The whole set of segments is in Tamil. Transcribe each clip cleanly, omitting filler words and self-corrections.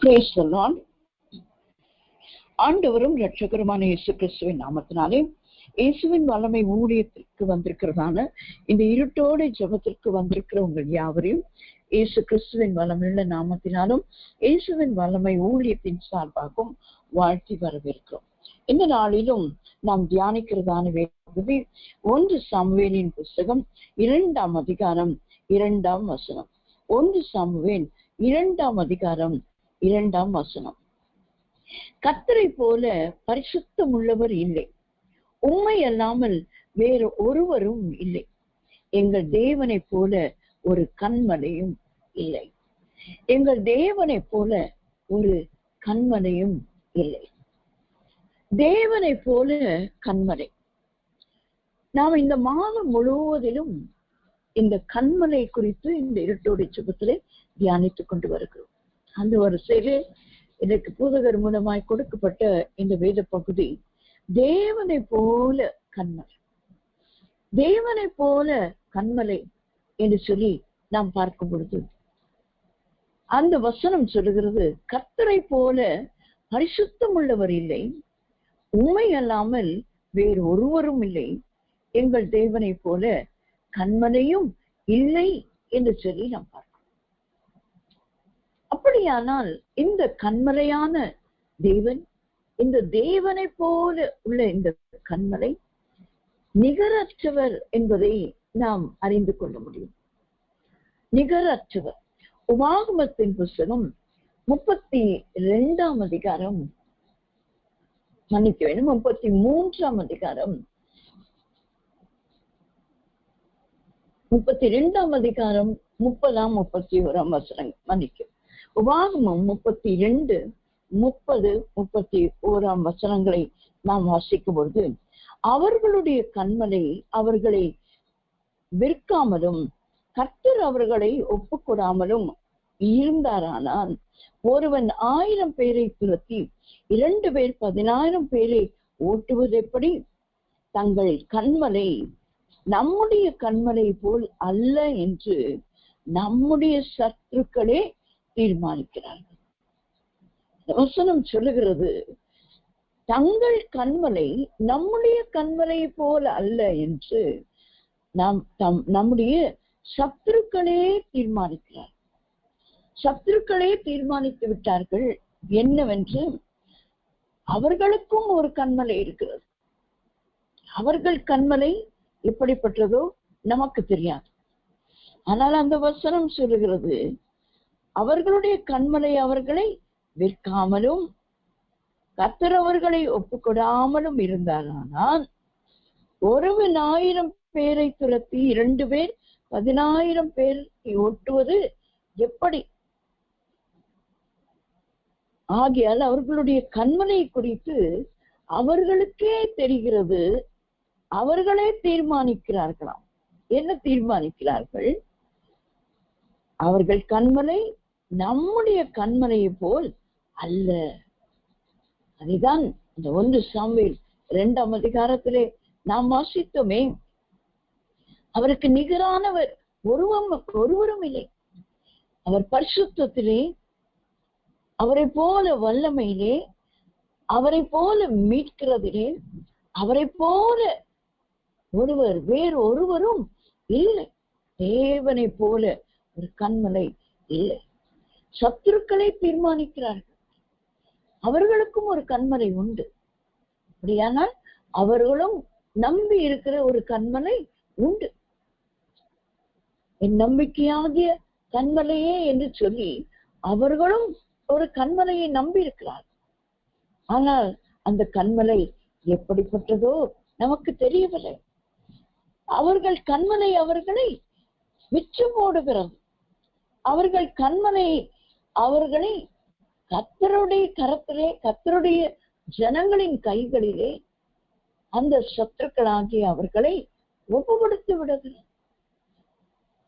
Praise the Lord. ஆண்டவரும் இரட்சகருமான இயேசு கிறிஸ்துவின் நாமத்தினாலே இயேசுவின் வல்லமை ஊழியத்திற்கு வந்திருக்கிறதான இந்த இருட்டோடு ஜெபத்திற்கு வந்திருக்கிற உங்கள் யாவரையும் இயேசு கிறிஸ்துவின் வல்லமையுள்ள நாமத்தினாலும் இயேசுவின் வல்லமை ஊழியத்தின் சார்பாகவும் வாழ்த்தி வரவேற்கிறோம். இந்த நாளிலும் நாம் தியானிக்கிறதான வேதபகுதி 1 சாமுவேலின் புஸ்தகம் 2ஆம் அதிகாரம் 2ஆம் வசனம். 1 சாமுவேல் 2ஆம் அதிகாரம் 2ஆம் வசனம். கர்த்தரை போல பரிசுத்தம் உள்ளவர் இல்லை, உம்மை அல்லாமல் வேறு ஒருவரும் இல்லை, எங்கள் தேவனை போல ஒரு கன்மலையும் இல்லை, எங்கள் தேவனை போல ஒரு கன்மலையும் இல்லை. தேவனை போல கன்மலை. நாம் இந்த மாதம் முழுவதிலும் இந்த கன்மலை குறித்து இந்த இருட்டோடு ஜெபத்திலே தியானித்துக் கொண்டு வருகிறோம். அந்த வரிசையிலே எனக்கு போதகர் மூலமாய் கொடுக்கப்பட்ட இந்த வேத பகுதி தேவனை போல கன்மலை, தேவனை போல கன்மலை என்று சொல்லி நாம் பார்க்கும் பொழுது அந்த வசனம் சொல்லுகிறது, கர்த்தரை போல பரிசுத்தம் உள்ளவர் இல்லை, உண்மை அல்லாமல் வேறு ஒருவரும் இல்லை, எங்கள் தேவனை போல கன்மலையும் இல்லை என்று சொல்லி நாம் பார்க்கிறோம். அப்படியானால் இந்த கன்மலையான தேவன், இந்த தேவனை போல உள்ள இந்த கன்மலை நிகரற்றவர் என்பதை நாம் அறிந்து கொள்ள முடியும். நிகரற்றவர். உபாகமத்தின் புஸ்தகம் 32ஆம் அதிகாரம், மன்னிக்க வேண்டும், 33ஆம் அதிகாரம், 32ஆம் அதிகாரம் 30ஆம் 31ஆம் வசனம், மன்னிக்க, உபாகமம் 32, 30, 31ஆம் வசனங்களை நாம் வாசிக்கும் பொழுது, அவர்களுடைய கன்மலை அவர்களை விற்காமலும் கர்த்தர் அவர்களை ஒப்புக்கொடாமலும் இருந்தாரானால், ஒருவன் 1000 பேரை துரத்தி 2 பேர் 10,000 பேரை ஓட்டுவது எப்படி? தங்கள் கன்மலை நம்முடைய கன்மலை போல் அல்ல என்று நம்முடைய சத்துருக்களே தீர்மானிக்கிறார்கள். வசனம் சொல்லுகிறது, தங்கள் கன்மலை நம்முடைய கன்மலை போல அல்ல என்று நம்முடைய சத்துருக்களே தீர்மானிக்கிறார். சத்துருக்களே தீர்மானித்து விட்டார்கள். என்னவென்று, அவர்களுக்கும் ஒரு கன்மலை இருக்கிறது. அவர்கள் கன்மலை எப்படிப்பட்டதோ நமக்கு தெரியாது. ஆனால் அந்த வசனம் சொல்லுகிறது, அவர்களுடைய கன்மலை அவர்களை விற்காமலும் கர்த்தர் அவர்களை ஒப்புக்கொடாமலும் இருந்தாரானால், ஒருவன் 1000 பேரை துரத்தி 2 பேர் 10,000 பேரை ஓட்டுவது எப்படி? ஆகையால் அவர்களுடைய கன்மலை குறித்து அவர்களுக்கே தெரிகிறது. அவர்களே தீர்மானிக்கிறார்களாம். என்ன தீர்மானிக்கிறார்கள்? அவர்கள் கன்மலை நம்முடைய கன்மலையை போல் அல்ல. அதுதான் இந்த 1 சாமுவேல் 2ஆம் அதிகாரத்திலே நாம் வாசித்தோமே, அவருக்கு நிகரானவர் ஒருவரும் இல்லை. அவர் பரிசுத்தத்திலே, அவரை போல வல்லமையிலே, அவரை போல மீட்கிறதிலே, அவரை போல வேறு ஒருவரும் இல்லை. தேவனை போல ஒரு கன்மலை இல்லை. சத்துருக்களை தீர்மானிக்கிறார்கள். அவர்களுக்கும் ஒரு கன்மலை உண்டு. அப்படியானால் அவர்களும் நம்பி இருக்கிற ஒரு கன்மலை உண்டு. என் நம்பிக்கையாகிய கன்மலையே என்று சொல்லி அவர்களும் ஒரு கன்மலையை நம்பி இருக்கிறார். ஆனால் அந்த கன்மலை எப்படிப்பட்டதோ நமக்கு தெரியவில்லை. அவர்கள் கன்மலை அவர்களை விற்று போடுகிறது. அவர்கள் கன்மலை அவர்களை கர்த்தருடைய கரத்திலே, கர்த்தருடைய ஜனங்களின் கைகளிலே அந்த சத்துருக்களாகிய அவர்களை ஒப்பு கொடுத்து விடுகிறது.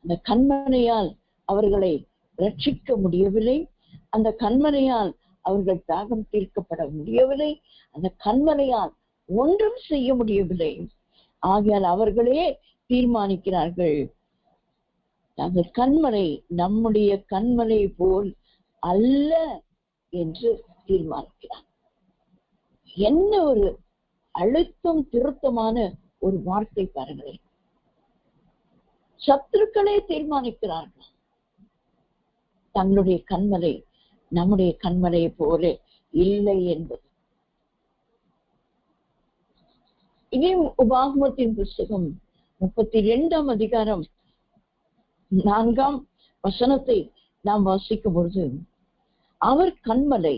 அந்த கன்மலையால் அவர்களை ரட்சிக்க முடியவில்லை. அந்த கன்மலையால் அவர்கள் தாகம் தீர்க்கப்பட முடியவில்லை. அந்த கன்மலையால் ஒன்றும் செய்ய முடியவில்லை. ஆகையால் அவர்களே தீர்மானிக்கிறார்கள், தங்கள் கன்மலை நம்முடைய கன்மலை போல் அல்ல என்று தீர்மானிக்கிறார். என்ன ஒரு அழுத்தம் திருத்தமான ஒரு வார்த்தை பாருங்களேன். சத்துருக்களே தீர்மானிக்கிறார்கள். தங்களுடைய கண்மலை நம்முடைய கண்மலையை போல இல்லை என்பது. இதே உபாகமத்தின் புஸ்தகம் 32ஆம் அதிகாரம் 4ஆம் வசனத்தை நாம் வாசிக்கும் பொழுது, அவர் கண்மலை,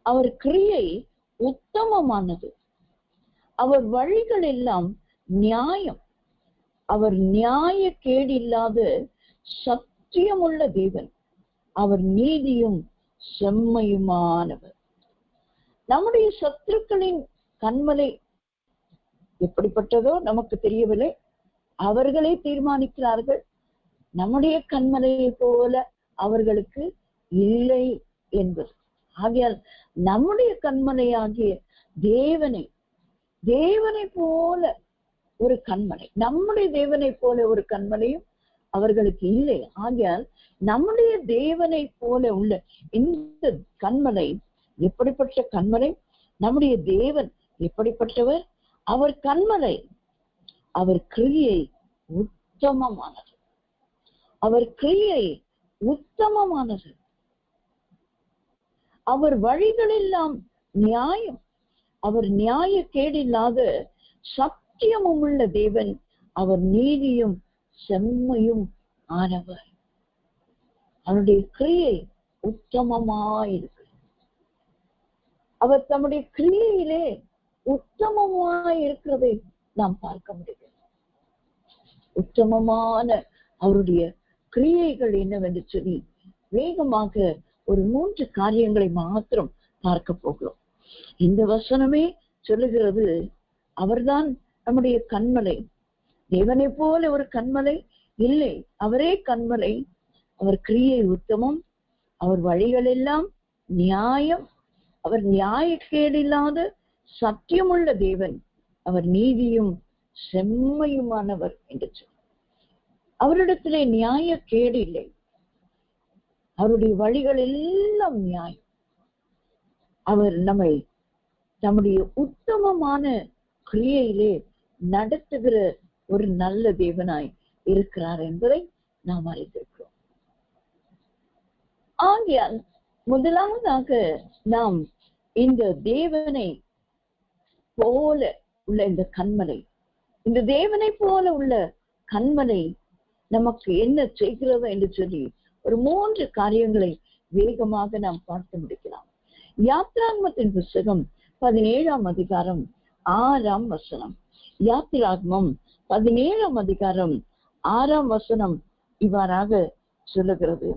அவர் கிரியை உத்தமமானது, அவர் வழிகள் எல்லாம் நியாயம், அவர் நியாய கேடில்லாத சத்தியமுள்ள தேவன், அவர் நீதியும் செம்மையுமானவர். நம்முடைய சத்துருக்களின் கண்மலை எப்படிப்பட்டதோ நமக்கு தெரியவில்லை. அவர்களே தீர்மானிக்கிறார்கள். நம்முடைய கண்மலையை போல அவர்களுக்கு இல்லை என்பது. ஆகையால் நம்முடைய கண்மலையாகிய தேவனை போல ஒரு கண்மலை, நம்முடைய தேவனை போல ஒரு கண்மலையும் அவர்களுக்கு இல்லை. ஆகையால் நம்முடைய தேவனை போல உள்ள இந்த கண்மலை எப்படிப்பட்ட கண்மலை? நம்முடைய தேவன் எப்படிப்பட்டவர்? அவர் கண்மலை, அவர் கிரியை உத்தமமானது, அவர் கிரியை உத்தமமானது, அவர் வழிகளெல்லாம் நியாயம், அவர் நியாய கேடில்லாத சத்தியமும் உள்ள தேவன், அவர் நீதியும் செம்மையும் ஆனவர். அவருடைய கிரியை உத்தமமாயிருக்கு. அவர் தம்முடைய கிரியையிலே உத்தமமாய் இருக்கிறதை நாம் பார்க்க முடியும். உத்தமமான அவருடைய கிரியைகள் என்னவென்று சொல்லி வேகமாக ஒரு 3 காரியங்களை மாத்திரம் பார்க்க போகிறோம். இந்த வசனமே சொல்லுகிறது, அவர்தான் நம்முடைய கண்மலை. தேவனை போல ஒரு கண்மலை இல்லை, அவரே கண்மலை. அவர் கிரியை உத்தமம், அவர் வழிகள் எல்லாம் நியாயம், அவர் நியாயக்கேடில்லாத சத்தியமுள்ள தேவன், அவர் நீதியும் செம்மையுமானவர் என்று சொல். அவரிடத்திலே நியாயக்கேடு இல்லை, அவருடைய வழிகள் எல்லாம் நியாயம். அவர் நம்மை நம்முடைய உத்தமமான கிரியையிலே நடத்துகிற ஒரு நல்ல தேவனாய் இருக்கிறார் என்பதை நாம் அறிந்திருக்கிறோம். ஆகையால் முதலாவதாக நாம் இந்த தேவனை போல உள்ள இந்த கண்மலை, இந்த தேவனை போல உள்ள கண்மலை நமக்கு என்ன செய்கிறது என்று சொல்லி ஒரு 3 காரியங்களை வேகமாக நாம் பார்த்து முடிக்கலாம். யாத்ராகமத்தின் புஸ்தகம் 17ஆம் அதிகாரம் 6ஆம் வசனம். யாத்ராகமம் 17ஆம் அதிகாரம் 6ஆம் வசனம் இவ்வாறாக சொல்லுகிறது,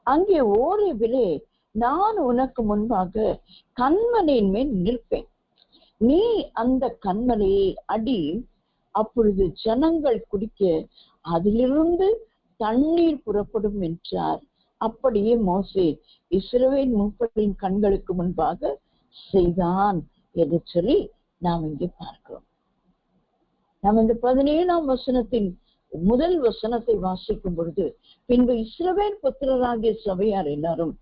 அங்கே ஓரேபிலே நான் உனக்கு முன்பாக கண்மலையின் மேல் நிற்பேன், நீ அந்த கண்மலையை அடி, அப்பொழுது ஜனங்கள் குடிக்க அதிலிருந்து தண்ணீர் புறப்படும் என்றார். அப்படியே மோசே இஸ்ரவேல் மூப்பரின் கண்களுக்கு முன்பாக செய்தான் என்று சொல்லி நாம் இங்கே பார்க்கிறோம். நாம் இந்த 17ஆம் வசனத்தின் முதல் வசனத்தை வாசிக்கும் பொழுது, பின்பு இஸ்ரவேல் புத்திரராகிய சபையார் எல்லாரும்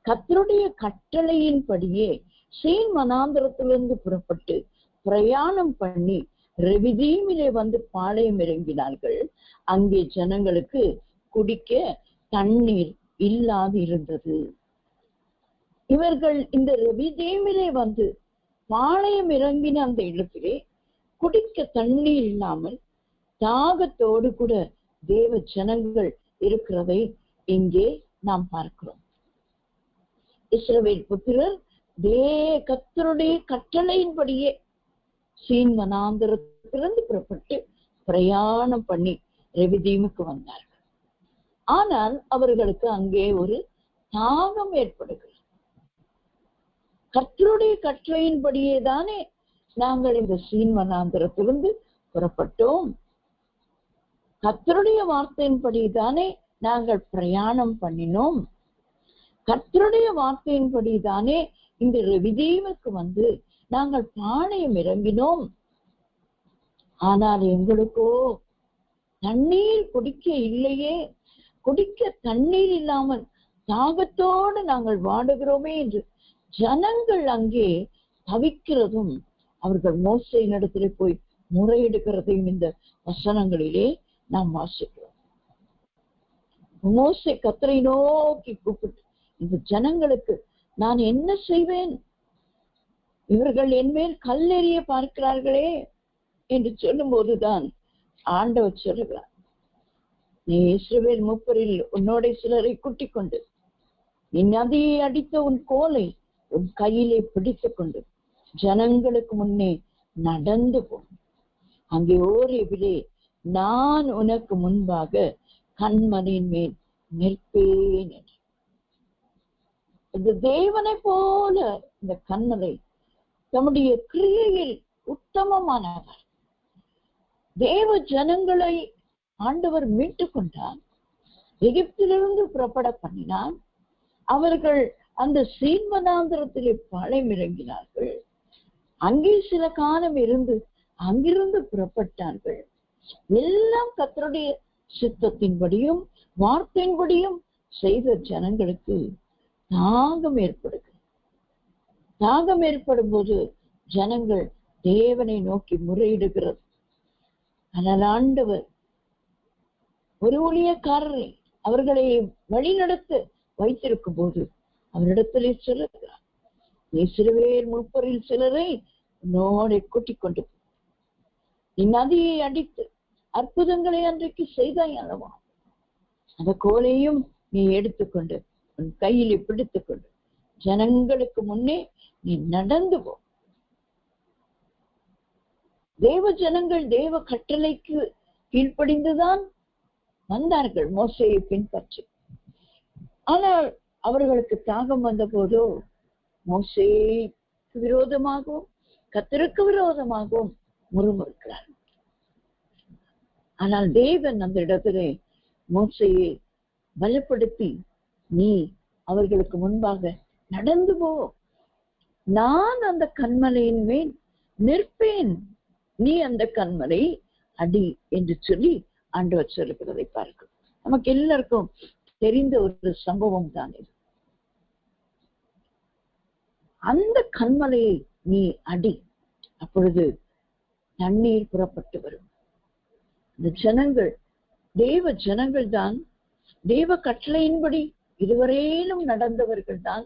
கர்த்தருடைய கட்டளையின்படியே சீன் வனாந்தரத்திலிருந்து புறப்பட்டு பிரயாணம் பண்ணி ரெவிதீமிலே வந்து பாளையம் இறங்கினார்கள். அங்கே ஜனங்களுக்கு குடிக்க தண்ணீர் இல்லாது இருந்தது. இவர்கள் இந்த ரெவிதீமிலே வந்து பாளையம் இறங்கின அந்த இடத்திலே குடிக்க தண்ணீர் இல்லாமல் தாகத்தோடு கூட தேவ ஜனங்கள் இருக்கிறதை இங்கே நாம் பார்க்கிறோம். இஸ்ரவேல் புத்திரர் கர்த்தருடைய கட்டளையின்படியே சீன் வனாந்தரத்திலிருந்து புறப்பட்டு பிரயாணம் பண்ணி ரெவிதீமுக்கு வந்தார்கள். ஆனால் அவர்களுக்கு அங்கே ஒரு தாகம் ஏற்படுகிறது. கர்த்தருடைய கட்டளையின்படியே தானே நாங்கள் இந்த சீன் வனாந்தரத்திலிருந்து புறப்பட்டோம், கர்த்தருடைய வார்த்தையின்படி தானே நாங்கள் பிரயாணம் பண்ணினோம், கர்த்தருடைய வார்த்தையின்படி தானே இந்த ரெவிதீமுக்கு வந்து நாங்கள் பாளையம் இறங்கினோம். ஆனால் எங்களுக்கோ தண்ணீர் குடிக்க இல்லையே, குடிக்க தண்ணீர் இல்லாமல் தாகத்தோடு நாங்கள் வாடுகிறோமே என்று ஜனங்கள் அங்கே தவிக்கிறதும் அவர்கள் மோசேயின் இடத்திலே போய் முறையிடுகிறதையும் இந்த வசனங்களிலே நாம் வாசிக்கிறோம். மோசே கர்த்தரை நோக்கி கூப்பிட்டு, இந்த ஜனங்களுக்கு நான் என்ன செய்வேன், இவர்கள் என் மேல் கல்லெறிய பார்க்கிறார்களே என்று சொல்லும் போதுதான் ஆண்டவர் சொல்லுகிறார், நீ இஸ்ரவேல் மூப்பரில் உன்னோட சிலரை கூட்டிக் கொண்டு நீ நதியை அடித்த உன் கோலை உன் கையிலே பிடித்துக் கொண்டு ஜனங்களுக்கு முன்னே நடந்து போ. அங்கே ஓரேபிலே நான் உனக்கு முன்பாக கண்மலையின் மேல் நிற்பேன் என்று. இந்த தேவனை போல இந்த கண்மலை தம்முடைய கிரியையில் உத்தமமானவர். தேவ ஜனங்களை ஆண்டவர் மீட்டுக் கொண்டார், எகிப்திலிருந்து புறப்பட பண்ணினார். அவர்கள் அந்த சீன்வனாந்திரத்திலே பாளையம் இறங்கினார்கள். அங்கே சில காலம் இருந்து அங்கிருந்து புறப்பட்டார்கள். எல்லாம் கர்த்தருடைய சித்தத்தின்படியும் வார்த்தையின்படியும் செய்த ஜனங்களுக்கு தாகம் ஏற்படுகிறது. தாகம் ஏற்படும் போது ஜனங்கள் தேவனை நோக்கி முறையிடுகிறது. ஆனால் ஆண்டவர் ஒரு ஊழியக்காரரை அவர்களை வழிநடத்த வைத்திருக்கும் போது அவரிடத்திலே சொல்லுகிறார், நீ இஸ்ரவேல் மூப்பரில் சிலரை உன்னோட கூட்டிக் கொண்டு நீ நதியை அடித்து அற்புதங்களை அன்றைக்கு செய்தாய் அல்லவா, அந்த கோலையும் நீ எடுத்துக்கொண்டு உன் கையிலே பிடித்துக் கொண்டு ஜனங்களுக்கு முன்னே நீ நடந்து போ. தேவ ஜனங்கள் தேவ கட்டளைக்கு கீழ்ப்படிந்துதான் வந்தார்கள் மோசேயை பின்பற்றி. ஆனால் அவர்களுக்கு தாகம் வந்த போதோ மோசேக்கு விரோதமாகவும் கர்த்தருக்கு விரோதமாகவும் முறுமுறுக்கிறார். ஆனால் தேவன் அந்த இடத்திலே மோசேயை பலப்படுத்தி, நீ அவர்களுக்கு முன்பாக நடந்து போ, நான் அந்த கன்மலையின் மேல் நிற்பேன், நீ அந்த கன்மலை அடி என்று சொல்லி ஆண்டவர் சொல்லுகிறதை பார்க்கும். நமக்கு எல்லாருக்கும் தெரிந்த ஒரு சம்பவம் தான் இது. அந்த கன்மலையை நீ அடி, அப்பொழுது தண்ணீர் புறப்பட்டு வரும். இந்த ஜனங்கள் தேவ ஜனங்கள் தான், தேவ கட்டளையின்படி இதுவரையிலும் நடந்தவர்கள் தான்,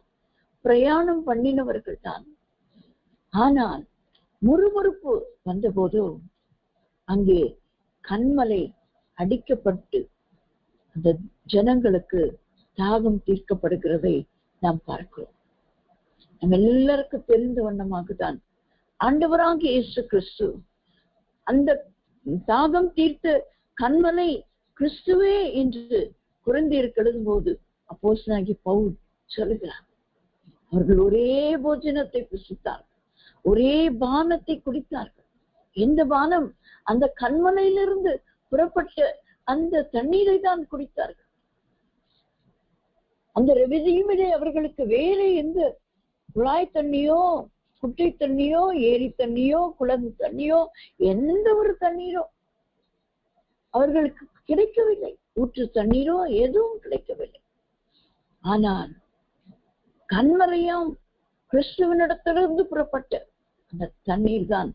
பிரயாணம் பண்ணினவர்கள் தான். ஆனால் முறுமுறுப்பு வந்தபோது அங்கே கன்மலை அடிக்கப்பட்டு அந்த ஜனங்களுக்கு தாகம் தீர்க்கப்படுகிறதை நாம் பார்க்கிறோம். நம்ம எல்லாருக்கும் தெரிந்த வண்ணமாகத்தான் ஆண்டவராகிய இயேசு கிறிஸ்து அந்த தாகம் தீர்த்த கன்மலை கிறிஸ்துவே என்று குறைந்தீருக்கு எழுதும் போது அப்போஸ்தலனாகிய பவுல் சொல்லுகிறார், அவர்கள் ஒரே போஜனத்தை புசித்தார்கள், ஒரே பானத்தை குடித்தார்கள். எந்த பானம்? அந்த கன்மலையிலிருந்து புறப்பட்ட அந்த தண்ணீரை தான் குடித்தார்கள். அந்த ரெவிதியுமிலே அவர்களுக்கு வேறு எந்த குழாய் தண்ணியோ குட்டை தண்ணியோ ஏரி தண்ணியோ குளம் தண்ணியோ எந்த ஒரு தண்ணீரோ அவர்களுக்கு கிடைக்கவில்லை, ஊற்று தண்ணீரோ எதுவும் கிடைக்கவில்லை. ஆனால் கன்மலையாம் கிறிஸ்துவனிடத்திலிருந்து புறப்பட்ட அந்த தண்ணீர் தான்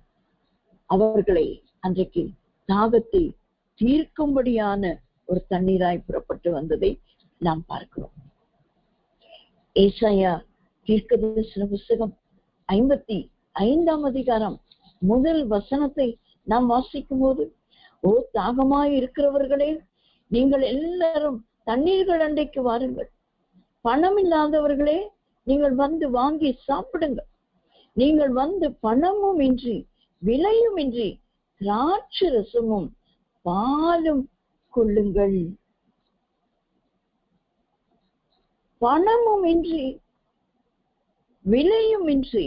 அவர்களை அன்றைக்கு தாகத்தை தீர்க்கும்படியான ஒரு தண்ணீராய் புறப்பட்டு வந்ததை நாம் பார்க்கிறோம். ஏசாயா தீர்க்கதரிசன புத்தகம் 55 அதிகாரம் முதல் வசனத்தை நாம் வாசிக்கும் போது, ஓ தாகமாய் இருக்கிறவர்களே, நீங்கள் எல்லாரும் தண்ணீர்கள் அண்டைக்கு வாருங்கள், பணம் இல்லாதவர்களே நீங்கள் வந்து வாங்கி சாப்பிடுங்கள், நீங்கள் வந்து பணமும் இன்றி விலையும் இன்றி திராட்சை ரசமும் பாலும் கொள்ளுங்கள். பணமும் இன்றி விலையும் இன்றி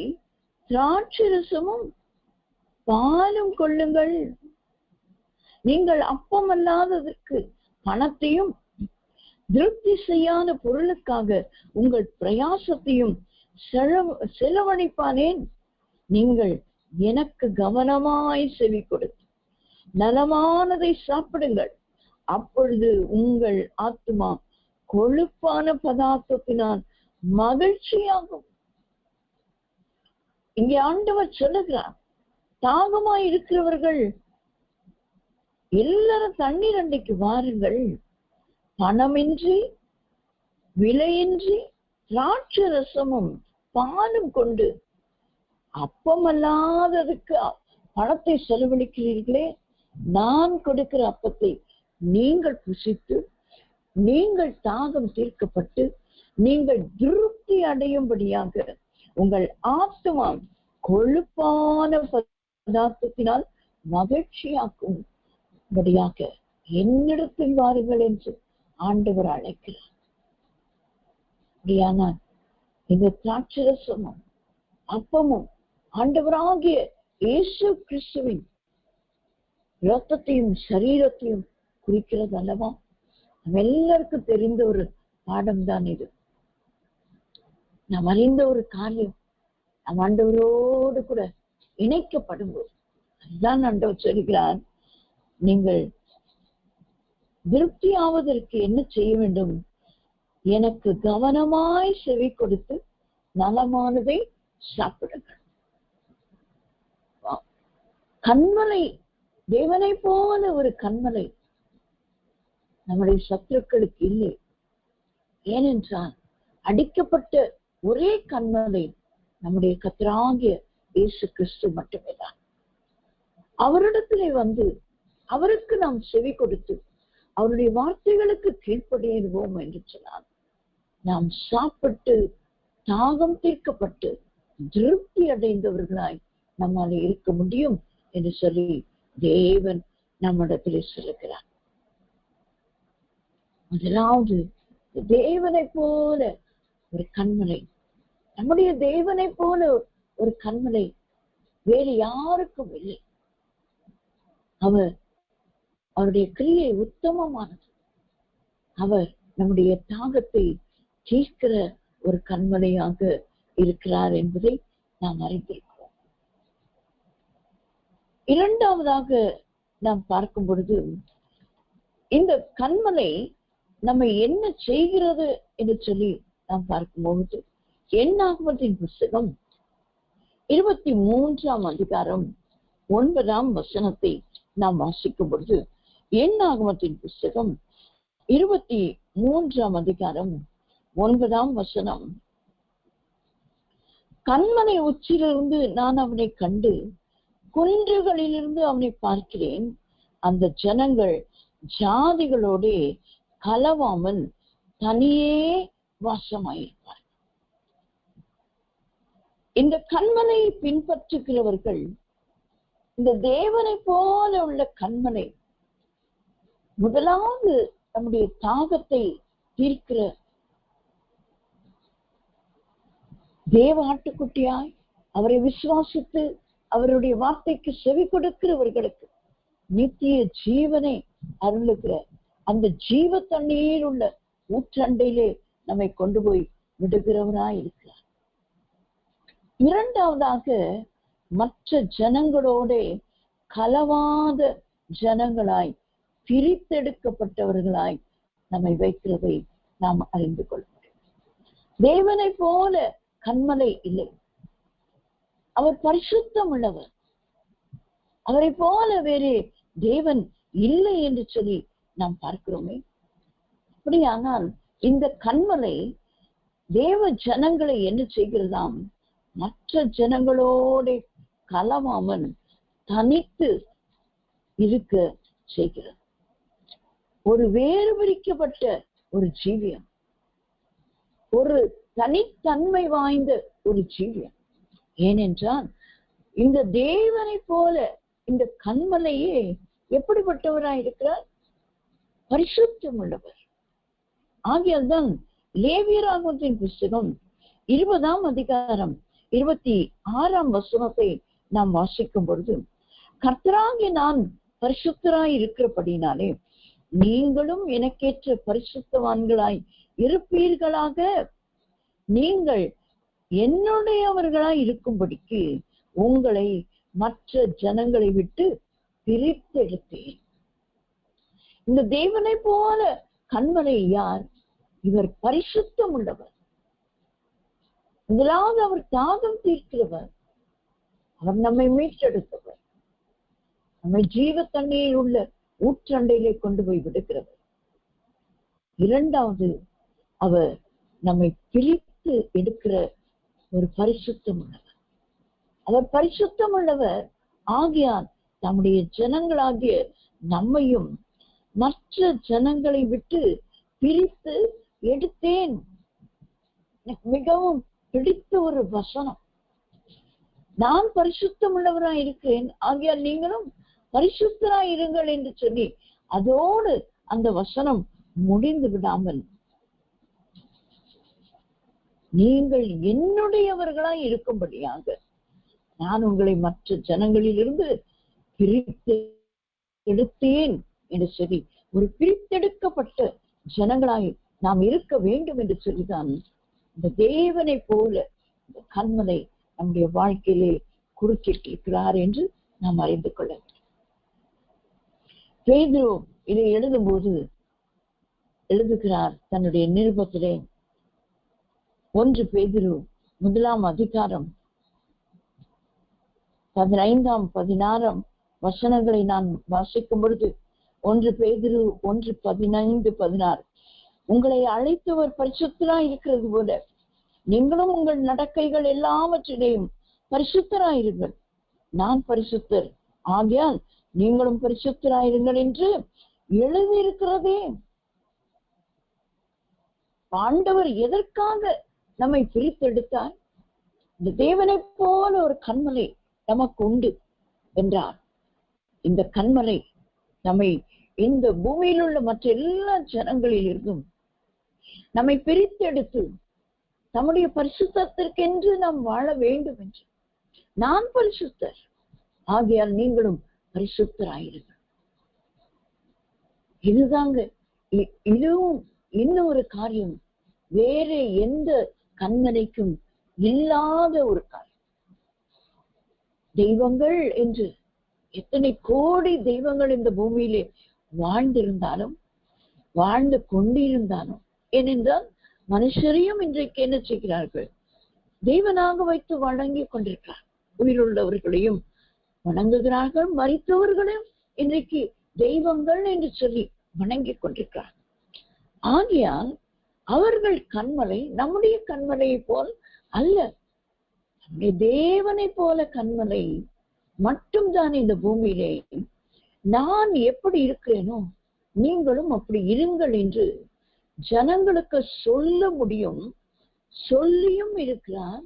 திராட்சை ரசமும் பாலும் கொள்ளுங்கள். நீங்கள் அப்பம் அல்லாததற்கு பணத்தையும் திருப்தி செய்யாத பொருளுக்காக உங்கள் பிரயாசத்தையும் செலவழிப்பானேன். நீங்கள் எனக்கு கவனமாய் செவி கொடுத்து நலமானதை சாப்பிடுங்கள், அப்பொழுது உங்கள் ஆத்துமா கொழுப்பான பதார்த்தத்தினால் மகிழ்ச்சியாகும். இங்கே ஆண்டவர் சொல்லுகிறார், தாகமாய் இருக்கிறவர்கள் எல்லாரும் தண்ணீர் அண்டைக்கு வாருங்கள், பணமின்றி விலையின்றி திராட்சை ரசமும் பாலும் கொண்டு அப்பமல்லாததுக்கு பணத்தை செலவழிக்கிறீர்களே, நான் கொடுக்கிற அப்பத்தை நீங்கள் புசித்து நீங்கள் தாகம் தீர்க்கப்பட்டு நீங்கள் திருப்தி அடையும்படியாக உங்கள் ஆத்துமா கொழுப்பான பதார்த்தத்தினால் மகிழ்ச்சியாக்கும்படியாக என்னிடத்தில் வாருங்கள் என்று ஆண்டவர் அழைக்கிறார். அப்படியானால் இந்த திராட்சரசமும் அப்பமும் ஆண்டவராகிய இயேசு கிறிஸ்துவின் இரத்தத்தையும் சரீரத்தையும் குறிக்கிறது அல்லவா? நம்ம எல்லாருக்கும் தெரிந்த ஒரு பாடம் தான் இது. நாம் அறிந்த ஒரு காரியம். நம் ஆண்டவரோடு கூட இணைக்கப்படும்போது அதுதான் ஆண்டவர் சொல்கிறார், நீங்கள் திருப்தி ஆவதற்கு என்ன செய்ய வேண்டும்? எனக்கு கவனமாய் செவி கொடுத்து நலமானதை சாப்பிடுங்கள். கண்மலை, தேவனை போல ஒரு கண்மலை நம்முடைய சத்துருக்களுக்கு இல்லை. ஏனென்றால் அடிக்கப்பட்ட ஒரே கண்மலை நம்முடைய கர்த்தராகிய இயேசு கிறிஸ்து மட்டுமே தான். அவரிடத்திலே வந்து அவருக்கு நாம் செவி கொடுத்து அவருடைய வார்த்தைகளுக்கு கீழ்ப்படியிருவோம் என்று சொன்னார். நாம் சாப்பிட்டு தாகம் தீர்க்கப்பட்டு திருப்தி அடைந்தவர்களாய் நம்மால் இருக்க முடியும் என்று சொல்லி தேவன் நம்மிடத்திலே சொல்லுகிறார். முதலாவது தேவனை போல ஒரு கண்மலை, நம்முடைய தேவனை போல ஒரு கண்மலை வேறு யாருக்கும் இல்லை. அவருடைய கிரியை உத்தமமானது. அவர் நம்முடைய தாகத்தை தீர்க்கிற ஒரு கண்மலையாக இருக்கிறார் என்பதை நாம் அறிந்திருக்கிறோம். இரண்டாவதாக நாம் பார்க்கும் பொழுது, இந்த கண்மலை நம்ம என்ன செய்கிறது என்று சொல்லி நாம் பார்க்கும்போது, என்னாகமத்தின் புஸ்தகம் 23ஆம் அதிகாரம் 9ஆம் வசனத்தை நாம் வாசிக்கும் பொழுது, என்னாகமத்தின் புஸ்தகம் 23ஆம் அதிகாரம் 9ஆம் வசனம், கண்மலை உச்சியிலிருந்து நான் அவனை கண்டு குன்றுகளிலிருந்து அவனை பார்க்கிறேன். அந்த ஜனங்கள் ஜாதிகளோட கலவாமல் தனியே வாசமாயிருப்பார். இந்த கண்மலை பின்பற்றுகிறவர்கள் இந்த தேவனை போல உள்ள கண்மலை முதலாவது நம்முடைய தாகத்தை தீர்க்கிற தேவ ஆட்டுக்குட்டியாய் அவரை விசுவாசித்து அவருடைய வார்த்தைக்கு செவி கொடுக்கிறவர்களுக்கு நித்திய ஜீவனை அருளுகிற அந்த ஜீவ தண்ணீர் உள்ள ஊற்றண்டையிலே நம்மை கொண்டு போய் விடுகிறவராய் இருக்கிறார். இரண்டாவதாக மற்ற ஜனங்களோட கலவாத ஜனங்களாய் பிரித்தெடுக்கப்பட்டவர்களாய் நம்மை வைக்கிறதை நாம் அறிந்து கொள்ள முடியும். தேவனை போல கண்மலை இல்லை. அவர் பரிசுத்தம் உள்ளவர். அவரை போல வேறு தேவன் இல்லை என்று சொல்லி நாம் பார்க்கிறோமே. அப்படியானால் இந்த கண்மலை தேவ ஜனங்களை என்ன செய்கிறதாம்? மற்ற ஜனங்களோட கலவாமல் தனித்து இருக்க செய்கிறது. ஒரு வேறு பிரிக்கப்பட்ட ஒரு ஜீவியம், ஒரு தனித்தன்மை வாய்ந்த ஒரு ஜீவியம். ஏனென்றால் இந்த தேவனை போல இந்த கண்மலையே எப்படிப்பட்டவராய் இருக்கிறார்? பரிசுத்தம் உள்ளவர். ஆகியால்தான் லேவியராகமத்தின் புஸ்தகம் 20ஆம் அதிகாரம் 26ஆம் வசனத்தை நாம் வாசிக்கும் பொழுது, கர்த்தராகிய நான் பரிசுத்தராய் இருக்கிறபடினாலே நீங்களும் எனக்கேற்ற பரிசுத்தவான்களாய் இருப்பீர்களாக, நீங்கள் என்னுடையவர்களாய் இருக்கும்படிக்கு உங்களை மற்ற ஜனங்களை விட்டு பிரித்தெடுத்தேன். இந்த தேவனை போல கண்மலை யார்? இவர் பரிசுத்தம் உள்ளவர். முதலாவது அவர் தாகம் தீர்க்கிறவர். அவர் நம்மை மீட்டெடுத்தவர். நம்மை ஜீவ தண்ணீரில் உள்ள ஊற்றண்டையிலே கொண்டு போய் விடுக்கிறவர். இரண்டாவது, அவர் நம்மை பிரித்து எடுக்கிற ஒரு பரிசுத்தம் உள்ளவர். அவர் பரிசுத்தம் உள்ளவர் ஆகியால் நம்முடைய ஜனங்களாகிய நம்மையும் மற்ற ஜனங்களை விட்டு பிரித்து எடுத்தேன். மிகவும் பிடித்த ஒரு வசனம். நான் பரிசுத்தம் உள்ளவராய் இருக்கிறேன், ஆகியால் நீங்களும் பரிசுத்தராய் இருங்கள் என்று சொல்லி அதோடு அந்த வசனம் முடிந்து விடாமல், நீங்கள் என்னுடையவர்களாய் இருக்கும்படியாக நான் உங்களை மற்ற ஜனங்களிலிருந்து பிரித்து எடுத்தேன் என்று சொல்லி, ஒரு பிரித்தெடுக்கப்பட்ட ஜனங்களாய் நாம் இருக்க வேண்டும் என்று சொல்லிதான் இந்த தேவனை போல இந்த கண்மலை நம்முடைய வாழ்க்கையிலே குறுக்கிட்டிருக்கிறார் என்று நாம் அறிந்து கொள்ள வேண்டும். பேதுரு இதை எழுதும்போது எழுதுகிறார் தன்னுடைய நிருபத்திலே. 1 பேதுரு 1 அதிகாரம் 15, 16 வசனங்களை நான் வாசிக்கும் பொழுது, 1 பேதுரு 1, 15, 16, உங்களை அழைத்தவர் பரிசுத்தராய் இருக்கிறது போல நீங்களும் உங்கள் நடக்கைகள் எல்லாவற்றிலேயும் பரிசுத்தராயிருங்கள். நான் பரிசுத்தர், ஆகையால் நீங்களும் பரிசுத்தராயிருங்கள் என்று எழுதியிருக்கிறதே. ஆண்டவர் எதற்காக நம்மை பிரித்தெடுத்தார்? இந்த தேவனை போல ஒரு கண்மலை நமக்கு உண்டு என்றார். இந்த கண்மலை நம்மை இந்த பூமியில் உள்ள மற்ற எல்லா ஜனங்களில் இருக்கும் நம்மை பிரித்தெடுத்து நம்முடைய பரிசுத்தத்திற்கென்று நாம் வாழ வேண்டும் என்று. நான் பரிசுத்தர், ஆகையால் நீங்களும் பரிசுத்தராயிருங்கள். இதுதாங்க. இதுவும் இன்னும் ஒரு காரியம், வேற எந்த கண்மனைக்கும் இல்லாத ஒரு காரியம். தெய்வங்கள் என்று எத்தனை கோடி தெய்வங்கள் இந்த பூமியிலே வாழ்ந்திருந்தாலும் வாழ்ந்து கொண்டிருந்தாலும், ஏனென்றால் மனுஷரையும் இன்றைக்கு என்ன செய்கிறார்கள்? தெய்வனாக வைத்து வணங்கி கொண்டிருக்கிறார். உயிருள்ளவர்களையும் வணங்குகிறார்கள், மரித்தவர்களையும் இன்றைக்கு தெய்வங்கள் என்று சொல்லி வணங்கி கொண்டிருக்கிறார். ஆகையால் அவர்கள் கண்மலை நம்முடைய கண்மலையை போல் அல்ல, நம்முடைய தேவனை போல கண்மலை மட்டும் தான் இந்த பூமியிலே. நான் எப்படி இருக்கிறேனோ நீங்களும் அப்படி இருங்கள் என்று ஜனங்களுக்கு சொல்ல முடியும். சொல்லியும் இருக்கிறார்,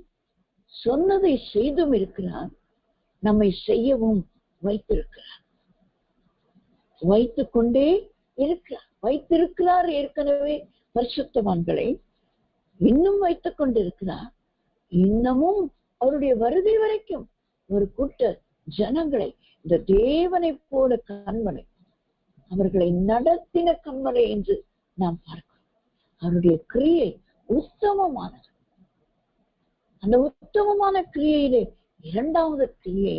சொன்னதை செய்தும் இருக்கிறார், நம்மை செய்யவும் வைத்திருக்கிறார், வைத்துக் கொண்டே இருக்கிறார். வைத்திருக்கிறார் ஏற்கனவே பரிசுத்தவான்களை, இன்னும் வைத்துக் கொண்டிருக்கிறார். இன்னமும் அவருடைய வருகை வரைக்கும் ஒரு கூட்ட ஜனங்களை, இந்த தேவனை போல கண்மலை, அவர்களை நடத்தின கண்மலை என்று நாம் பார்க்கிறோம். அவருடைய கிரியை உத்தமமானது. அந்த உத்தமமான கிரியையிலே இரண்டாவது கிரியை,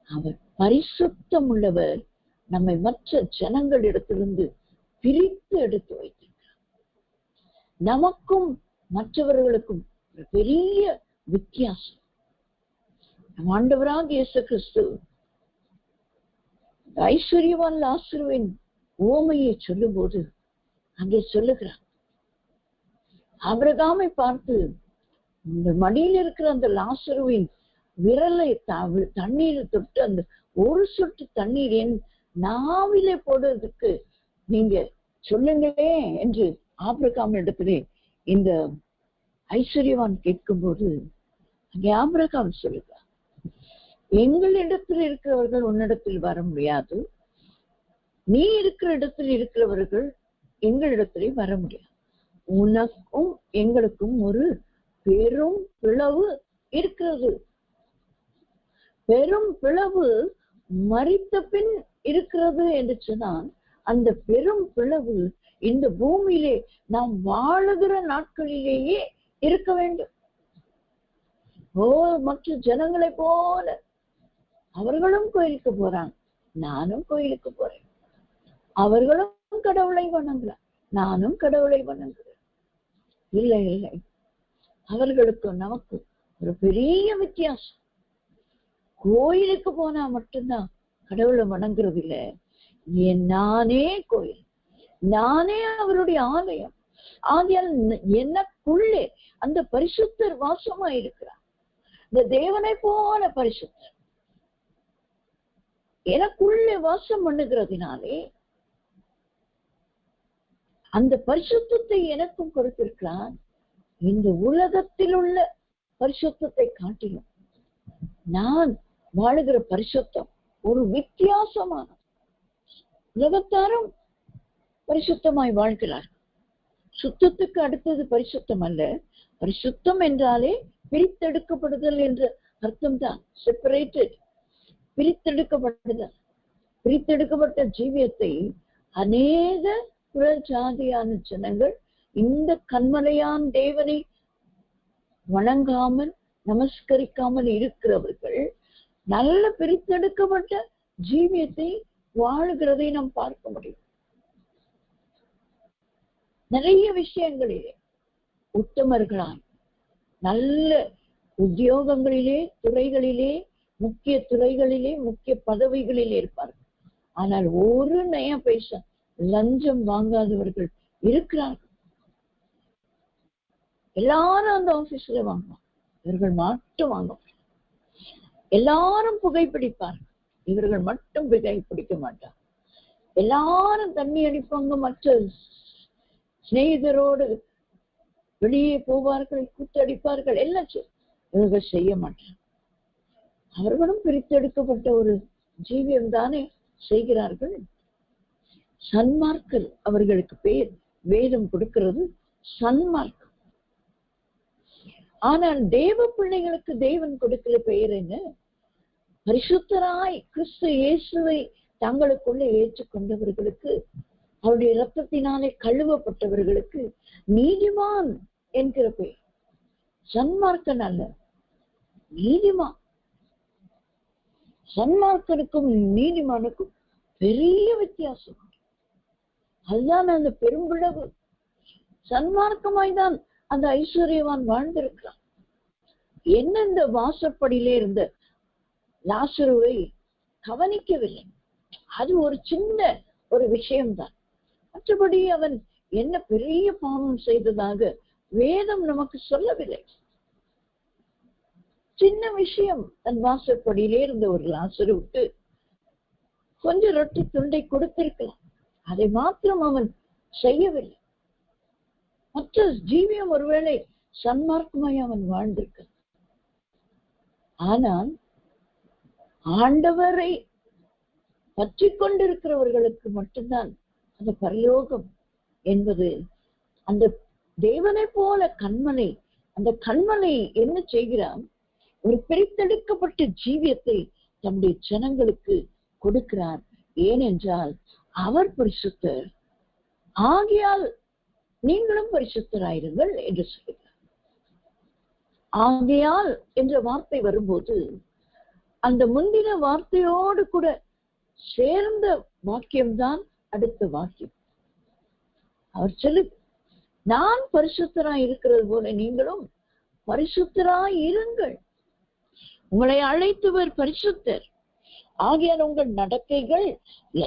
அவர் பரிசுத்தம் உள்ளவர், நம்மை மற்ற ஜனங்களிடத்திலிருந்து பிரித்து எடுத்து வைத்திருக்கிறார். நமக்கும் மற்றவர்களுக்கும் ஒரு பெரிய வித்தியாசம். நம் ஆண்டவராக இயேசு கிறிஸ்து ஐஸ்வர்யவான் லாசருவின் உவமையை சொல்லும் போது அங்கே சொல்லுகிறார், ஆபிரகாமை பார்த்து, இந்த மடியில் இருக்கிற அந்த லாசருவின் விரலை தண்ணீர் தொட்டு அந்த ஒரு சொட்டு தண்ணீர் என் நாவிலே போடுறதுக்கு நீங்க சொல்லுங்களே என்று ஆபிரகாம் இடத்திலே இந்த ஐஸ்வர்யவான் கேட்கும் போது அங்கே ஆபிரகாம் சொல்லுகிறார், எங்களிடத்தில் இருக்கிறவர்கள் உன்னிடத்தில் வர முடியாது, நீ இருக்கிற இடத்தில் இருக்கிறவர்கள் எங்களிடத்திலே வர முடியாது. உனக்கும் எங்களுக்கும் ஒரு பெரும் பிளவு இருக்கிறது. பெரும் பிளவு மரித்த பின் இருக்கிறது என்று சொன்னால், அந்த பெரும் பிளவு இந்த பூமியிலே நாம் வாழுகிற நாட்களிலேயே இருக்க வேண்டும். மற்ற ஜனங்களை போல அவர்களும் கோயிலுக்கு போறாங்க, நானும் கோயிலுக்கு போறேன், அவர்களும் கடவுளை வணங்கலாம், நானும் கடவுளை வணங்குறேன். இல்லை இல்லை, அவர்களுக்கும் நமக்கு ஒரு பெரிய வித்தியாசம். கோயிலுக்கு போனா மட்டும்தான் கடவுளை வணங்குறது இல்லை. நானே கோயில், நானே அவருடைய ஆலயம். ஆகையால் எனக்குள்ளே அந்த பரிசுத்தர் வாசமா இருக்கிறார். இந்த தேவனை போல பரிசுத்தர் எனக்குள்ளே வாசம் பண்ணுகிறதுனாலே அந்த பரிசுத்தத்தை எனக்கும் கொடுத்திருக்கிறார். இந்த உலகத்தில் உள்ள பரிசுத்தத்தை காட்டிலும் நான் வாழுகிற பரிசுத்தம் ஒரு வித்தியாசமான. உலகத்தாரும் பரிசுத்தமாய் வாழ்கிறார். சுத்தத்துக்கு அடுத்தது பரிசுத்தம் அல்ல. பரிசுத்தம் என்றாலே பிரித்தெடுக்கப்படுதல் என்ற அர்த்தம் தான். செப்பரேட்டட், பிரித்தெடுக்கப்படுதல். பிரித்தெடுக்கப்பட்ட ஜீவியத்தை அநேக புற ஜாதியான ஜனங்கள் இந்த கண்மலையான் தேவனை வணங்காமல் நமஸ்கரிக்காமல் இருக்கிறவர்கள் நல்ல பிரித்தெடுக்கப்பட்ட ஜீவியத்தை வாழுகிறதை நாம் பார்க்க முடியும். நிறைய விஷயங்களிலே உத்தமர்களாய் நல்ல உத்தியோகங்களிலே, துறைகளிலே, முக்கிய துறைகளிலே, முக்கிய பதவிகளிலே இருப்பார்கள். ஆனால் ஒரு நயா பைசா லஞ்சம் வாங்காதவர்கள் இருக்கிறார்கள். எல்லாரும் அந்த ஆபீஸ்ல வாங்குவாங்க, இவர்கள் மட்டும் வாங்க. எல்லாரும் புகைப்பிடிப்பார்கள், இவர்கள் மட்டும் புகைப்பிடிக்க மாட்டார். எல்லாரும் தண்ணி அடிப்பாங்க, மற்ற சிநேகிதரோடு வெளியே போவார்கள், கூத்தடிப்பார்கள், எல்லாம் இவர்கள் செய்ய மாட்டார். அவர்களும் பிரித்தெடுக்கப்பட்ட ஒரு ஜீவியம் தானே செய்கிறார்கள். சன்மார்க்கர் அவர்களுக்கு பேர். வேதம் கொடுக்கிறது சன்மார்க்கம். ஆனால் தேவ பிள்ளைகளுக்கு தேவன் கொடுக்கிற பெயர் என்ன? பரிசுத்தராய் கிறிஸ்து இயேசுவை தங்களுக்குள்ளே ஏற்றுக்கொண்டவர்களுக்கு, அவருடைய இரத்தத்தினாலே கழுவப்பட்டவர்களுக்கு நீதிமான் என்கிற பெயர். சன்மார்க்கன் அல்ல, நீதிமான். சன்மார்க்கனுக்கும் நீதிமானுக்கும் பெரிய வித்தியாசம். அதுதான் அந்த பெரும்பிளவு. சன்மார்க்கமாய்தான் அந்த ஐஸ்வர்யவான் வாழ்ந்திருக்கிறான். என்ன இந்த வாசப்படியிலே இருந்த லாசருவை கவனிக்கவில்லை. அது ஒரு சின்ன ஒரு விஷயம்தான். மற்றபடி அவன் என்ன பெரிய பாவம் செய்ததாக வேதம் நமக்கு சொல்லவில்லை. சின்ன விஷயம். தன் வாசப்படியிலே இருந்த ஒரு லாசருவுக்கு கொஞ்சம் ரொட்டி துண்டை கொடுத்திருக்கலாம். அதை மாத்திரம் அவன் செய்யவில்லை. மற்ற ஜீவியம் ஒருவேளை சன்மார்க்கமாய் அவன் வாழ்ந்திருக்க. ஆனால் ஆண்டவரை பற்றி கொண்டிருக்கிறவர்களுக்கு மட்டும்தான் அந்த பரலோகம் என்பது. அந்த தேவனை போல கண்மலை, அந்த கண்மலை என்ன செய்கிறான்? ஒரு பிரித்தெடுக்கப்பட்ட ஜீவியத்தை தம்முடைய ஜனங்களுக்கு கொடுக்கிறார். ஏனென்றால் அவர் பரிசுத்தர், ஆகையால் நீங்களும் பரிசுத்தராயிருங்கள் என்று சொல்கிறார். ஆகையால் என்ற வார்த்தை வரும்போது அந்த முந்தின வார்த்தையோடு கூட சேர்ந்த வாக்கியம்தான் அடுத்த வாக்கியம். அவர் சொல்லு, நான் பரிசுத்தராய் இருக்கிறது போல நீங்களும் பரிசுத்தராய் இருங்கள். உங்களை அழைத்தவர் பரிசுத்தர், ஆகையால் உங்கள் நடக்கைகள்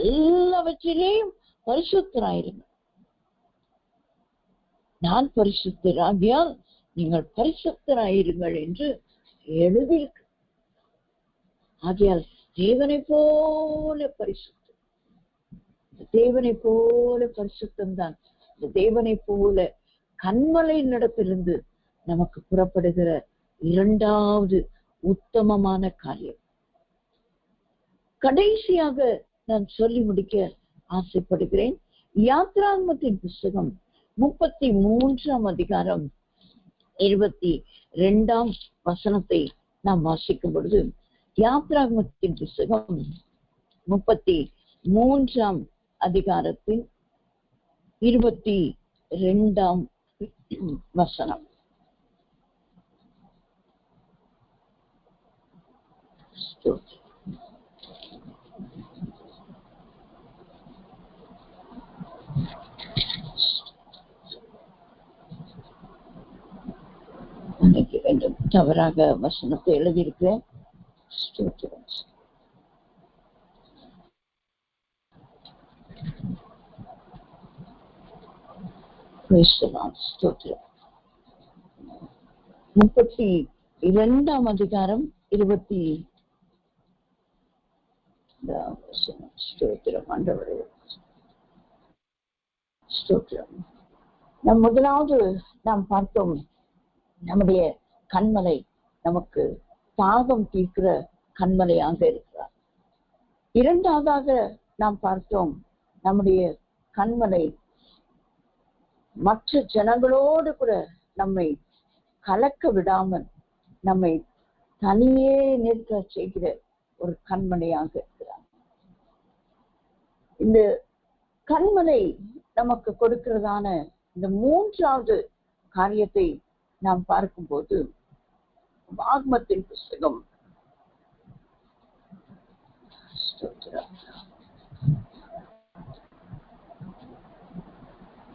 எல்லாவற்றிலேயும் பரிசுத்தராயிருங்கள். நான் பரிசுத்தர், ஆகையால் நீங்கள் பரிசுத்தராயிருங்கள் என்று எழுதியிருக்கு. ஆகையால் தேவனை போல பரிசுத்தம், தேவனை போல பரிசுத்தம் தான் தேவனை போல கண்மலை நடத்திலிருந்து நமக்கு புறப்படுகிற இரண்டாவது உத்தமமான காரியம். கடைசியாக நான் சொல்லி முடிக்க ஆசைப்படுகிறேன். யாத்ராகமத்தின் புஸ்தகம் 33ஆம் அதிகாரம் 22ஆம் வசனத்தை நாம் வாசிக்கும் பொழுது, யாத்ராகமத்தின் புஸ்தகம் 33ஆம் அதிகாரத்தின் 22ஆம் வசனம். மன்னிக்க வேண்டும், தவறாக வசனத்தை எழுதியிருக்கிறேன். ஸ்தோத்திரம். ஸ்தோத்திரம். 32ஆம் அதிகாரம் 20 ஸ்தோத்திரம். ஆண்டவரே ஸ்தோத்திரம். முதலாவது நாம் பார்த்தோம், நம்முடைய கண்மலை நமக்கு தாகம் தீர்க்கிற கண்மலையாக இருக்கிறார். இரண்டாவதாக நாம் பார்த்தோம், நம்முடைய கண்மலை மற்ற ஜனங்களோடு கூட நம்மை கலக்க விடாமல் நம்மை தனியே நிற்க செய்கிற ஒரு கண்மலையாக இருக்கிறார். இந்த கண்மலை நமக்கு கொடுக்கிறதான இந்த மூன்றாவது காரியத்தை நாம் பார்க்கும்போது, ஆகமத்தின் புஸ்தகம்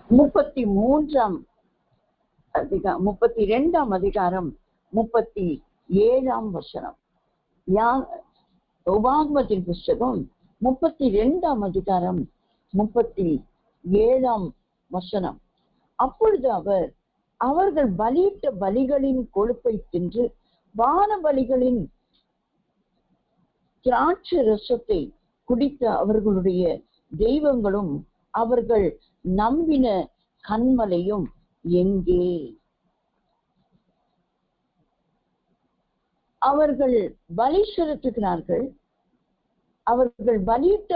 32ஆம் அதிகாரம் 37ஆம் வசனம். உபாகமத்தின் புஸ்தகம் 32ஆம் அதிகாரம் 37ஆம் வசனம். அப்பொழுது அவர்கள் பலியிட்ட பலிகளின் கொழுப்பை தின்று வான பலிகளின் திராட்சை ரசத்தை குடித்த அவர்களுடைய தெய்வங்களும் அவர்கள் நம்பின கண்மலையும் எங்கே? அவர்கள் பலி செலுத்துகிறார்கள், அவர்கள் பலியிட்ட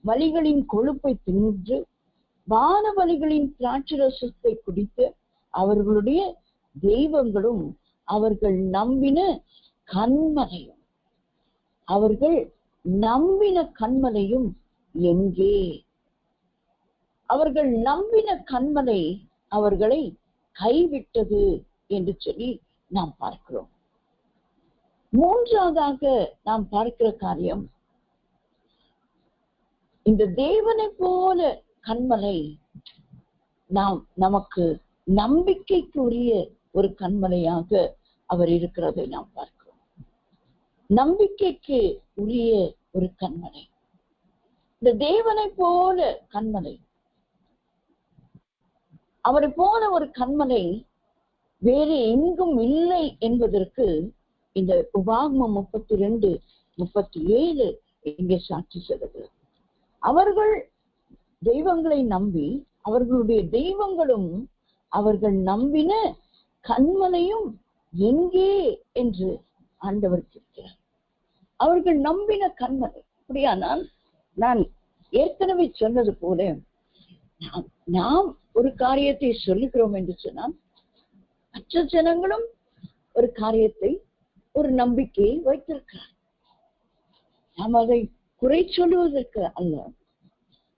பலிகளின் கொழுப்பை தின்று வான பலிகளின் திராட்சை ரசத்தை குடித்து அவர்களுடைய தெய்வங்களும் அவர்கள் நம்பின கண்மலையும், அவர்கள் நம்பின கண்மலையும் எங்கே? அவர்கள் நம்பின கண்மலை அவர்களை கைவிட்டது என்று சொல்லி நாம் பார்க்கிறோம். மூன்றாவதாக நாம் பார்க்கிற காரியம், இந்த தேவனை போல கண்மலை நமக்கு நம்பிக்கைக்குரிய ஒரு கண்மலையாக அவர் இருக்கிறதை நாம் பார்க்கிறோம். நம்பிக்கைக்கு உரிய ஒரு கண்மலை, இந்த தேவனை போல கண்மலை, அவரை போல ஒரு கண்மலை வேறு எங்கும் இல்லை என்பதற்கு இந்த உபாகமம் 32:37 இங்கே சாட்சி சொல்லுகிறது. அவர்கள் தெய்வங்களை நம்பி அவர்களுடைய தெய்வங்களும் அவர்கள் நம்பின கண்மலையும் எங்கே என்று ஆண்டவர் கேட்கிறார். அவர்கள் நம்பின கண்மலை. அப்படியானால் நான் ஏற்கனவே சொன்னது போல, நாம் ஒரு காரியத்தை சொல்லுகிறோம் என்று சொன்னால் மற்ற ஜனங்களும் ஒரு காரியத்தை, ஒரு நம்பிக்கையை வைத்திருக்கிறார். நாம் அதை குறை சொல்லுவதற்கு அல்ல,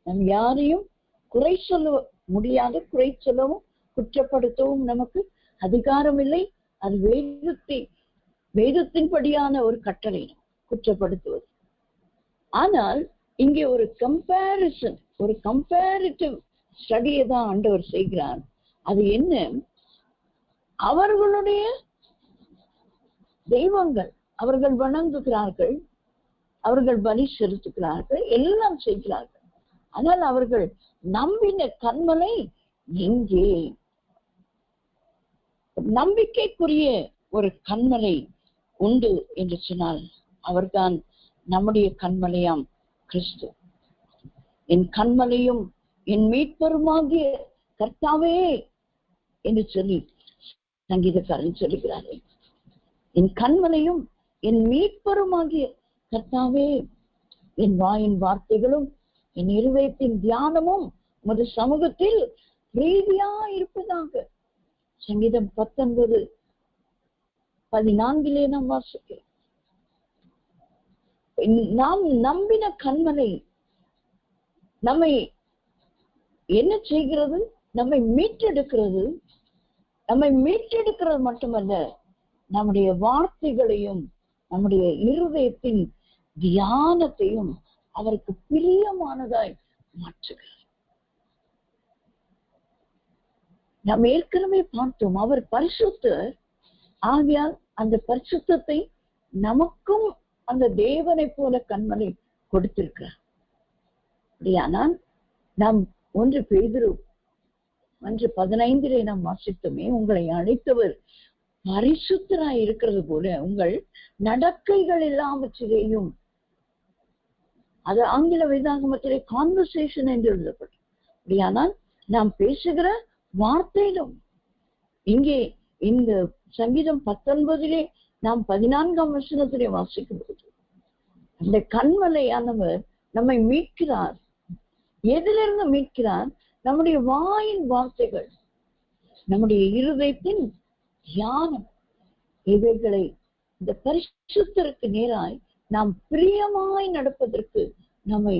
நாம் யாரையும் குறை சொல்ல முடியாது, குறை சொல்லவும் குற்றப்படுத்தவும் நமக்கு அதிகாரம் இல்லை. அது வேதத்தின்படியான ஒரு கட்டளை குற்றப்படுத்துவது. ஆனால் இங்கே ஒரு கம்பேரிசன், ஒரு கம்பேரிட்டிவ் ஸ்டடியை தான் ஆண்டவர் செய்கிறார். அது என்ன? அவர்களுடைய தெய்வங்கள் அவர்கள் வணங்குகிறார்கள், அவர்கள் பலி செலுத்துகிறார்கள், எல்லாம் செய்கிறார்கள். ஆனால் அவர்கள் நம்பின கண்மலை எங்கே? நம்பிக்கைக்குரிய ஒரு கண்மலை உண்டு என்று சொன்னால் அவர்தான் நம்முடைய கண்மலையாம் கிறிஸ்து. என் கண்மலையும் என் மீட்பருமாகிய கர்த்தாவே என்று சொல்லி சங்கீதக்காரன் சொல்லுகிறார்கள். என் கண்மலையும் என் மீட்பருமாகிய கர்த்தாவே, என் வாயின் வார்த்தைகளும் என் இருதயத்தின் தியானமும் உமது சமூகத்தில் பிரீதியா இருப்பதாக. சங்கீதம் 19:14 நாம் வாசிக்கிறோம். நாம் நம்பின கண்மலை நம்மை என்ன செய்கிறது? நம்மை மீட்டெடுக்கிறது. நம்மை மீட்டெடுக்கிறது மட்டுமல்ல, நம்முடைய வார்த்தைகளையும் நம்முடைய இருதயத்தின் தியானத்தையும் அவருக்கு பிரியமானதாய் மாற்றுகிறார். நாம் ஏற்கனவே பார்த்தோம், அவர் பரிசுத்தர், ஆகையால் அந்த பரிசுத்தத்தை நமக்கும் அந்த தேவனை போல கண்மலை கொடுத்திருக்கிறார். அப்படியானால் நாம் 1 பேதுரு 1:15 நாம் வாசித்தோமே, உங்களை அழைத்தவர் பரிசுத்தராய் இருக்கிறது போல உங்கள் நடக்கைகள் எல்லாவற்றிலேயும், அது ஆங்கில வேதாகமத்திலே கான்வர்சேஷன் என்று எழுதப்பட்டது. அப்படியானால் நாம் பேசுகிற வார்த்தையிலும், இங்கே இந்த சங்கீதம் 19 நாம் 14ஆம் வசனத்திலே வாசிக்கும் போது அந்த கண்மலையானவர் நம்மை மீட்கிறார். எதிலிருந்து மீட்கிறார்? நம்முடைய வாயின் வார்த்தைகள், நம்முடைய இருதயத்தின் தியானம், இவைகளை இந்த பரிசுத்தருக்கு நேராய் நாம் பிரியமாய் நடப்பதற்கு நம்மை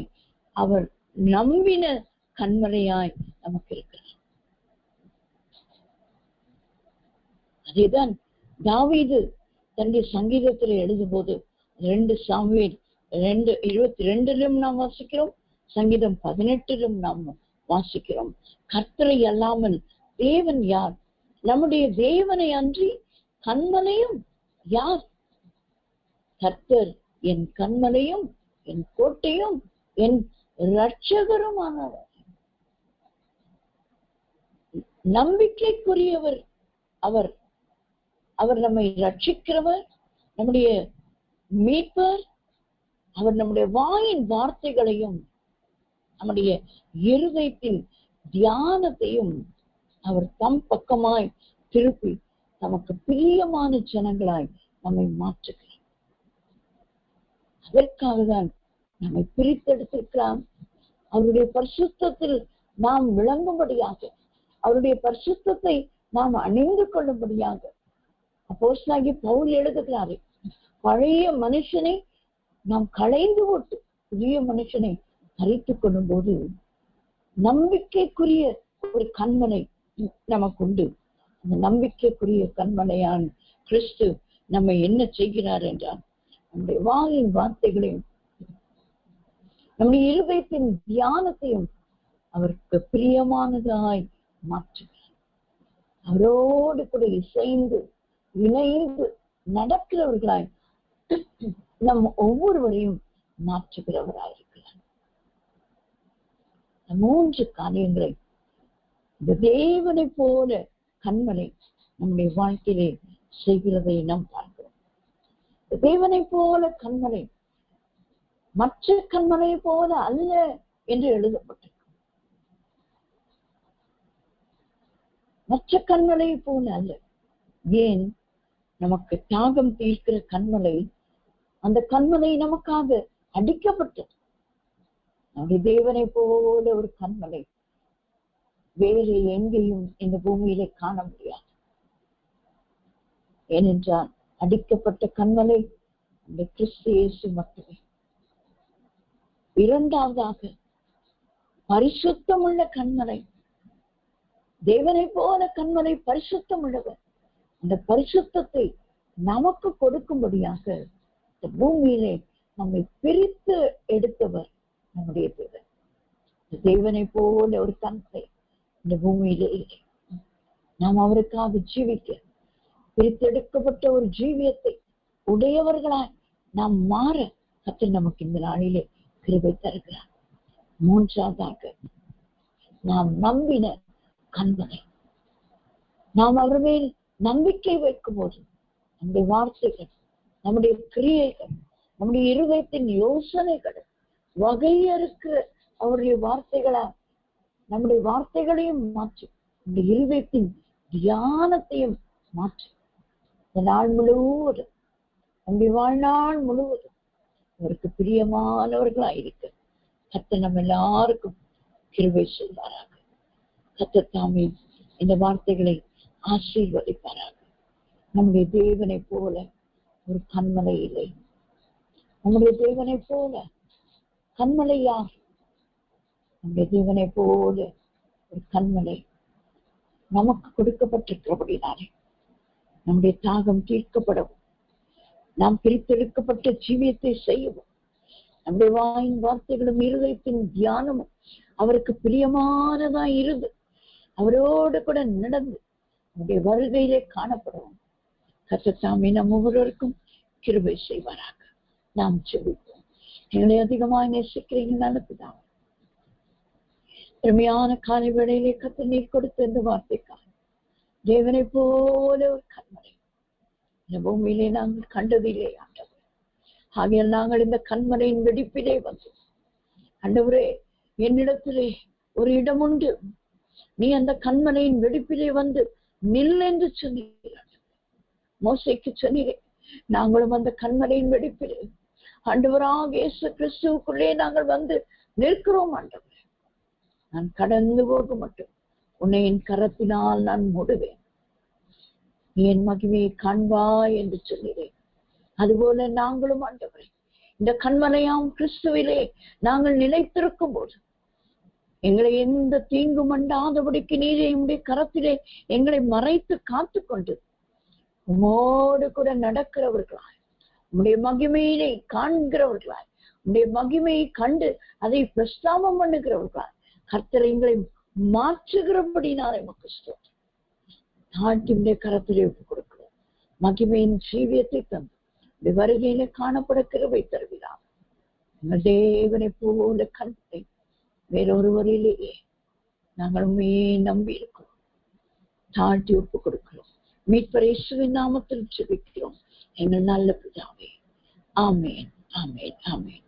அவர் நம்பின கண்மலையாய் நமக்கு இருக்கிறார். அதேதான் தாவீது தன்னுடைய சங்கீதத்தில் எழுதும் போது 2 சாமுவேல் 2:22 நாம் வாசிக்கிறோம், சங்கீதம் 18 நாம் வாசிக்கிறோம். கர்த்தரை அல்லாமல் தேவன் யார்? நம்முடைய தேவனை அன்றி கண்மலையும் யார்? கர்த்தர் என் கண்மலையும் என் கோட்டையும் என் இரட்சகருமானவர். நம்பிக்கைக்குரியவர் அவர். அவர் நம்மை ரட்சிக்கிறவர், நம்முடைய மீட்பர். அவர் நம்முடைய வாயின் வார்த்தைகளையும் நம்முடைய இருதயத்தின் தியானத்தையும் அவர் தம் பக்கமாய் திருப்பி நமக்கு பிரியமான ஜனங்களாய் நம்மை மாற்றுகிறார். அதற்காக தான் நம்மை பிரித்தெடுத்திருக்கிறார். அவருடைய பரிசுத்தத்தில் நாம் விளங்கும்படியாக, அவருடைய பரிசுத்தத்தை நாம் அணிந்து கொள்ளும்படியாக அப்போஸ்தலனாகிய பவுல் எழுதுகிறாரு, பழைய மனுஷனை நாம் களைந்து போட்டு புதிய மனுஷனை தரித்துக் கொள்ளும் போது நம்பிக்கைக்குரிய ஒரு கண்மனை நமக்கு உண்டு. அந்த நம்பிக்கைக்குரிய கண்மனையான கிறிஸ்து நம்மை என்ன செய்கிறார் என்றால், நம்முடைய வாயின் வார்த்தைகளையும் நம்முடைய இருதயத்தின் தியானத்தையும் அவருக்கு பிரியமானதாய் மாற்றுகிறார். அவரோடு கூட இசைந்து இணைந்து நடக்கிறவர்களாய் நம் ஒவ்வொருவரையும் மாற்றுகிறவராயிருக்கிறார். 3 காரியங்களை இந்த தேவனை போல கண்மலை நம்முடைய வாழ்க்கையிலே செய்கிறதை நாம் பார்க்கிறோம். தேவனை போல கண்மலை மற்ற கண்மலை போல அல்ல என்று எழுதப்பட்டிருக்கு. மற்ற கண்மலை போல அல்ல. ஏன்? நமக்கு தியாகம் தீர்க்கிற கண்மலை, அந்த கண்மலை நமக்காக அடிக்கப்பட்டது. நம்முடைய தேவனை போல ஒரு கண்மலை வேறு எங்கேயும் இந்த பூமியிலே காண முடியாது. ஏனென்றால் அடிக்கப்பட்ட கண்மலை அந்த கிறிஸ்து இயேசு மட்டுமே. இரண்டாவதாக பரிசுத்தமுள்ள கண்மலை. தேவனை போல கண்மலை பரிசுத்தம் உள்ளவர். அந்த பரிசுத்தத்தை நமக்கு கொடுக்கும்படியாக இந்த பூமியிலே நம்மை பிரித்து எடுத்தவர் நம்முடைய தேவன். தேவனை போல ஒரு கண்மலை இந்த பூமியிலே இல்லை. நாம் அவருக்காக ஜீவிக்க பிரித்தெடுக்கப்பட்ட ஒரு ஜீவியத்தை உடையவர்களாய் நாம் மாற கர்த்தர் நமக்கு இந்த நாளிலே கிருபை தருகிறார். மூன்றாவதாக நாம் நம்பின கண்மலை. நாம் அவர் மேல் நம்பிக்கை வைக்கும் போது நம்முடைய வார்த்தைகள், நம்முடைய கிரியைகள், நம்முடைய இருதயத்தின் யோசனைகள் வகையறுக்கிற அவருடைய வார்த்தைகளா நம்முடைய வார்த்தைகளையும் மாற்றி நம்முடைய இருதயத்தின் தியானத்தையும் மாற்றி இந்த நாள் முழுவதும் நம்முடைய வாழ்நாள் முழுவதும் அவருக்கு பிரியமானவர்களாயிருக்க கர்த்தர் நம்ம எல்லாருக்கும் கிருபை செய்வாராக. கர்த்தர் தாமே இந்த வார்த்தைகளை ஆசீர்வதிப்பாராக. நம்முடைய தேவனை போல ஒரு கண்மலை இல்லை. நம்முடைய தேவனை போல கண்மலை யார்? நம்முடைய தேவனை போல ஒரு கண்மலை நமக்கு கொடுக்கப்பட்டிருக்கிறபடினாலே நம்முடைய தாகம் தீர்க்கப்படவும், நாம் பிரித்தெடுக்கப்பட்ட ஜீவியத்தை செய்யவும், நம்முடைய வாயின் வார்த்தைகளும் இருதயத்தின் தியானமும் அவருக்கு பிரியமானதா இருந்து அவரோடு கூட நடந்து நம்முடைய வருகையிலே காணப்படவும் கர்த்தர் தாமே நம் ஒவ்வொருவருக்கும் கிருபை செய்வாராக. நாம் ஜெபிப்போம். எங்களை அதிகமாக நேசிக்கிறீங்க நல்ல பிதாவே, பெருமையான காலை வேளையிலே கர்த்தர் நீர் கொடுத்த இந்த வார்த்தைக்காக தேவனை போல ஒரு கண்மலை இந்த பூமியிலே நாங்கள் கண்டதில்லை ஆண்டவர். ஆகையால் நாங்கள் இந்த கண்மலையின் வெடிப்பிலே வந்து ஆண்டவரே, என்னிடத்திலே ஒரு இடம் உண்டு, நீ அந்த கண்மலையின் வெடிப்பிலே வந்து நில் என்று சொன்னீர்கள். மோசேக்கு சொன்னீரே, நாங்களும் அந்த கண்மலையின் வெடிப்பிலே ஆண்டவராக இயேசு கிறிஸ்துவுக்குள்ளே நாங்கள் வந்து நிற்கிறோம் ஆண்டவரே. நான் கடந்து போக மட்டும் உன்னை என் கரத்தினால் நான் மூடுவேன், நீ என் மகிமையை காண்பாய் என்று சொன்னீரேன். அதுபோல நாங்களும் ஆண்டவரே இந்த கண்மலையாம் கிறிஸ்துவிலே நாங்கள் நிலைத்திருக்கும் போது எங்களை எந்த தீங்கும் அண்டாதபடிக்கு நீரே உம்முடைய கரத்திலே எங்களை மறைத்து காத்து கொண்டு உம்மோடு கூட நடக்கிறவர்களாய், உம்முடைய மகிமையினை காண்கிறவர்களாய், உம்முடைய மகிமையை கண்டு அதை பிரஸ்தாபம் பண்ணுகிறவர்களாய் கர்த்தரை எங்களை மாற்றுகிறபடினாலே உமக்கு ஸ்தோத்திரம். நாட்டினுடைய கரத்திலே ஒப்புக் கொடுக்கிறோம். மகிமையின் ஜீவியத்தை தந்து வருகையில காணப்பட கிருபை தருகிறார். தேவனை போல கண்களை வேறொருவரிலேயே நாங்கள் உண்மையே நம்பி இருக்கிறோம். தாழ்த்தி ஒப்புக் கொடுக்கிறோம். மீட்பர் இயேசுவின் நாமத்தில் ஜெபிக்கிறோம் எங்கள் நல்ல பிதாவே. ஆமென், ஆமென், ஆமென்.